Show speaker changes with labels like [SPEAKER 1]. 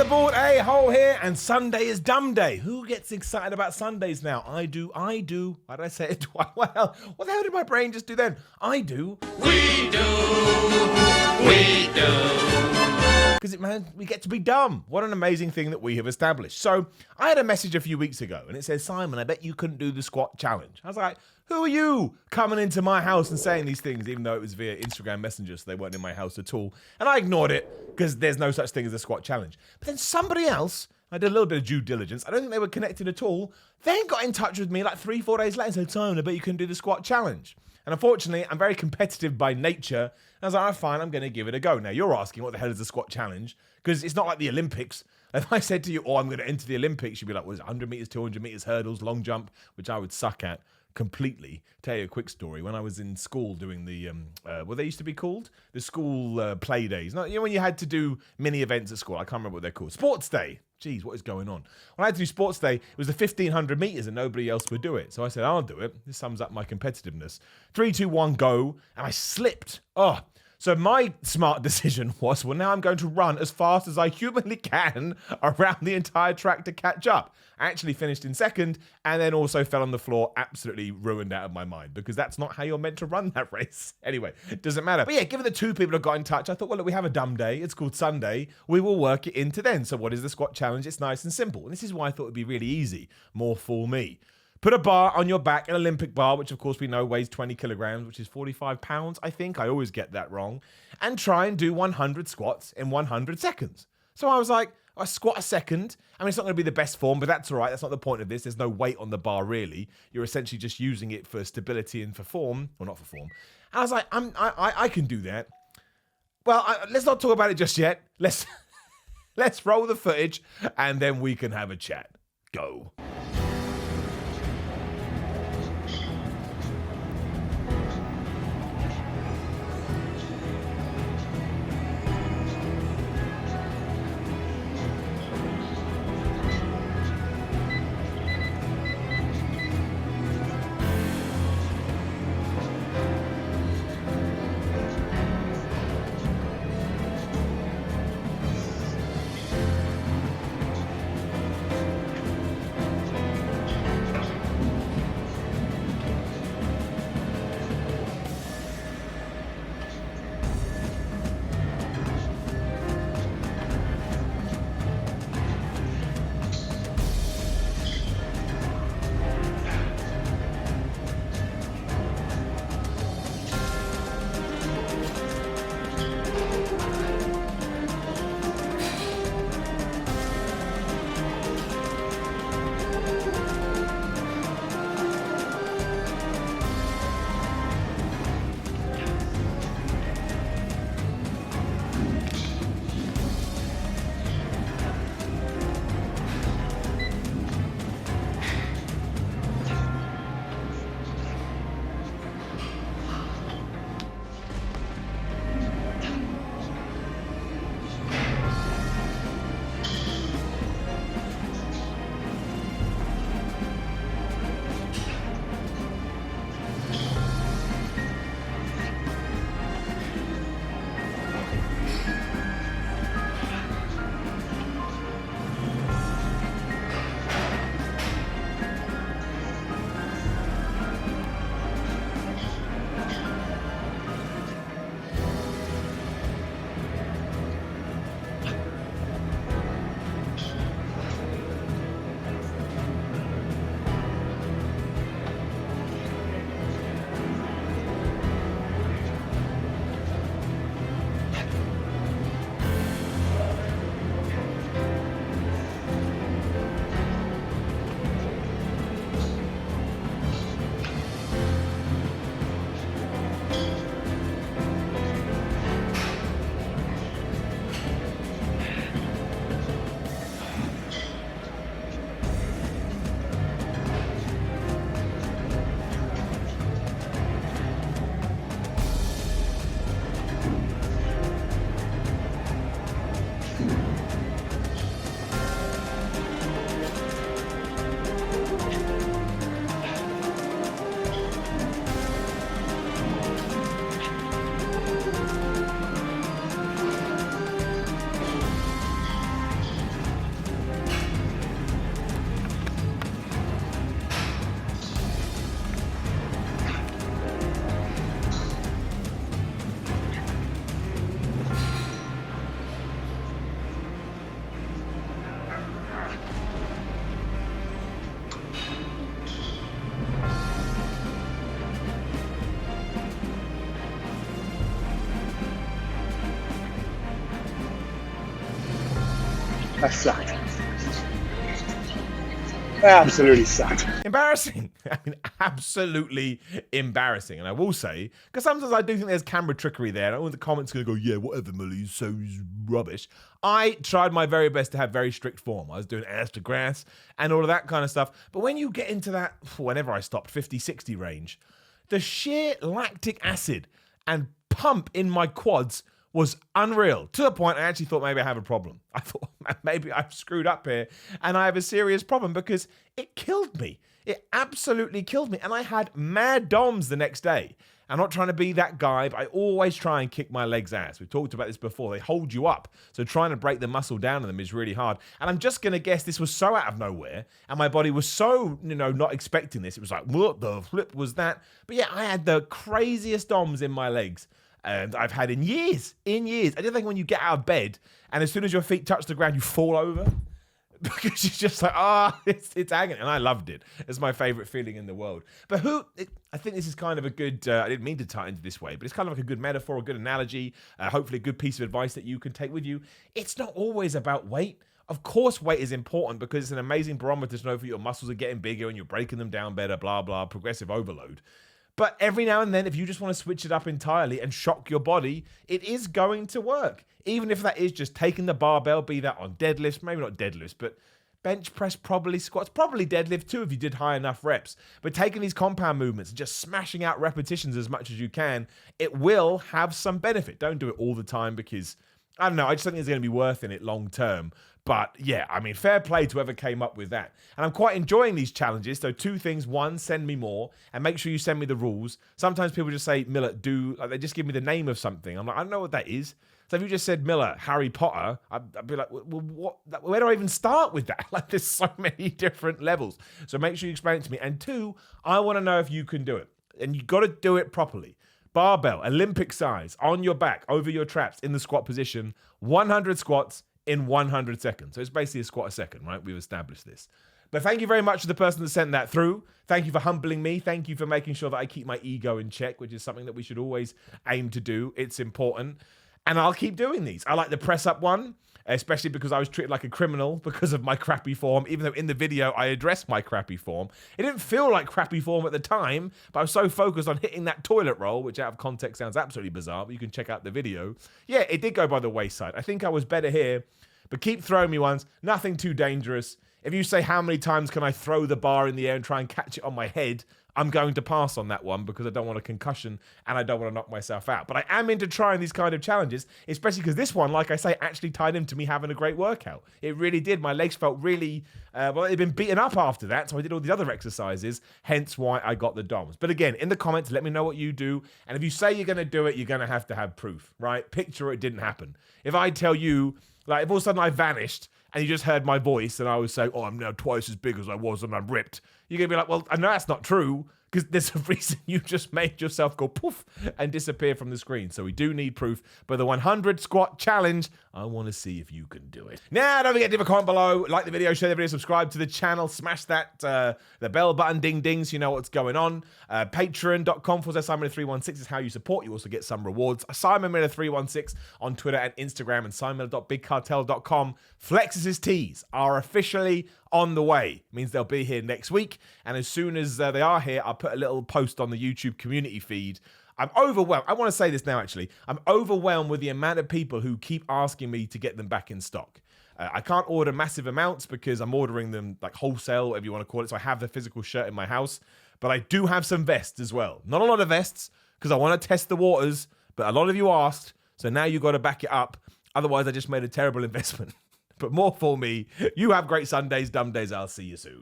[SPEAKER 1] aboard, Hole here, and Sunday is Dumb Day. Who gets excited about Sundays now? I do. Why did I say it twice? Well, what the hell did my brain just do then? I do.
[SPEAKER 2] We do.
[SPEAKER 1] Because we get to be dumb. What an amazing thing that we have established. So I had a message a few weeks ago, and it says, Simon, I bet you couldn't do the squat challenge. I was like, who are you coming into my house and saying these things, even though it was via Instagram Messenger, so they weren't in my house at all. And I ignored it because there's no such thing as a squat challenge. But then somebody else, I did a little bit of due diligence, I don't think they were connected at all, then got in touch with me like 3-4 days later and said, Simon, I bet you can do the squat challenge. And unfortunately, I'm very competitive by nature. And I was like, oh, fine, I'm going to give it a go. Now, you're asking, what the hell is a squat challenge? Because it's not like the Olympics. If I said to you, I'm going to enter the Olympics, you'd be like, what is it, 100 meters, 200 meters, hurdles, long jump, which I would suck at completely. Tell you a quick story. When I was in school doing the, what they used to be called? The school play days. No, when you had to do mini events at school. I can't remember what they're called. Sports day. Jeez, what is going on? When I had to do sports day, it was the 1,500 meters and nobody else would do it. So I said, I'll do it. This sums up my competitiveness. 3, 2, 1, go. And I slipped. So my smart decision was, well, now I'm going to run as fast as I humanly can around the entire track to catch up. I actually finished in second and then also fell on the floor, absolutely ruined out of my mind, because that's not how you're meant to run that race. Anyway, it doesn't matter. But yeah, given the two people that got in touch, I thought, well, look, we have a dumb day. It's called Sunday. We will work it into then. So what is the squat challenge? It's nice and simple. And this is why I thought it'd be really easy. More for me. Put a bar on your back, an Olympic bar, which of course we know weighs 20 kilograms, which is 45 pounds, I think. I always get that wrong. And try and do 100 squats in 100 seconds. So I was like, I squat a second. I mean, it's not going to be the best form, but that's all right. That's not the point of this. There's no weight on the bar, really. You're essentially just using it for stability and for form. Well, not for form. And I was like, I can do that. Well, let's not talk about it just yet. Let's roll the footage, and then we can have a chat. Go.
[SPEAKER 2] I sucked. I absolutely sucked.
[SPEAKER 1] Embarrassing. I mean, absolutely embarrassing. And I will say, because sometimes I do think there's camera trickery there, and all the comments are going to go, yeah, whatever, Millie, so rubbish. I tried my very best to have very strict form. I was doing ass to grass and all of that kind of stuff. But when you get into that, whenever I stopped, 50, 60 range, the sheer lactic acid and pump in my quads was unreal, to the point I actually thought maybe I have a problem. I thought maybe I've screwed up here and I have a serious problem, because it killed me. It absolutely killed me. And I had mad DOMs the next day. I'm not trying to be that guy, but I always try and kick my legs' ass. We've talked about this before. They hold you up. So trying to break the muscle down in them is really hard. And I'm just going to guess this was so out of nowhere, and my body was so, not expecting this. It was like, what the flip was that? But yeah, I had the craziest DOMs in my legs. And I've had in years. I didn't think when you get out of bed and as soon as your feet touch the ground, you fall over, because it's just like, it's agony. And I loved it. It's my favorite feeling in the world. But I think this is kind of a good, I didn't mean to tie into this way, but it's kind of like a good metaphor, a good analogy, hopefully a good piece of advice that you can take with you. It's not always about weight. Of course, weight is important because it's an amazing barometer to know if your muscles are getting bigger and you're breaking them down better, blah, blah, progressive overload. But every now and then, if you just want to switch it up entirely and shock your body, it is going to work. Even if that is just taking the barbell, be that on deadlifts, maybe not deadlifts, but bench press, probably squats, probably deadlift too if you did high enough reps. But taking these compound movements and just smashing out repetitions as much as you can, it will have some benefit. Don't do it all the time because, I don't know, I just don't think it's going to be worth it long term. But yeah, I mean, fair play to whoever came up with that. And I'm quite enjoying these challenges. So 2 things. 1, send me more. And make sure you send me the rules. Sometimes people just say, Miller, they just give me the name of something. I'm like, I don't know what that is. So if you just said Miller, Harry Potter, I'd be like, well, what? Where do I even start with that? Like, there's so many different levels. So make sure you explain it to me. And 2, I want to know if you can do it. And you got to do it properly. Barbell, Olympic size, on your back, over your traps, in the squat position, 100 squats in 100 seconds. So it's basically a squat a second, right? We've established this. But thank you very much to the person that sent that through. Thank you for humbling me. Thank you for making sure that I keep my ego in check, which is something that we should always aim to do. It's important. And I'll keep doing these. I like the press up one, especially because I was treated like a criminal because of my crappy form, even though in the video I addressed my crappy form. It didn't feel like crappy form at the time, but I was so focused on hitting that toilet roll, which out of context sounds absolutely bizarre, but you can check out the video. Yeah, it did go by the wayside. I think I was better here, but keep throwing me ones. Nothing too dangerous. If you say how many times can I throw the bar in the air and try and catch it on my head, I'm going to pass on that one because I don't want a concussion and I don't want to knock myself out. But I am into trying these kind of challenges, especially because this one, like I say, actually tied into me having a great workout. It really did. My legs felt really, they'd been beaten up after that, so I did all these other exercises, hence why I got the DOMs. But again, in the comments, let me know what you do. And if you say you're going to do it, you're going to have proof, right? Picture it didn't happen. If I tell you, like, if all of a sudden I vanished and you just heard my voice and I was saying, I'm now twice as big as I was and I'm ripped, you're going to be like, well, I know that's not true because there's a reason you just made yourself go poof and disappear from the screen. So we do need proof. But the 100 squat challenge, I want to see if you can do it. Now, don't forget to leave a comment below, like the video, share the video, subscribe to the channel, smash that, the bell button, ding ding, so you know what's going on. Patreon.com/SimonMiller316 is how you support. You also get some rewards. SimonMiller316 on Twitter and Instagram, and SimonMiller.BigCartel.com. Flex's tees are officially on the way. It means they'll be here next week. And as soon as they are here, I'll put a little post on the YouTube community feed. I'm overwhelmed. I want to say this now, actually. I'm overwhelmed with the amount of people who keep asking me to get them back in stock. I can't order massive amounts because I'm ordering them like wholesale, whatever you want to call it. So I have the physical shirt in my house. But I do have some vests as well. Not a lot of vests because I want to test the waters. But a lot of you asked. So now you've got to back it up. Otherwise, I just made a terrible investment. But more for me. You have great Sundays, dumb days. I'll see you soon.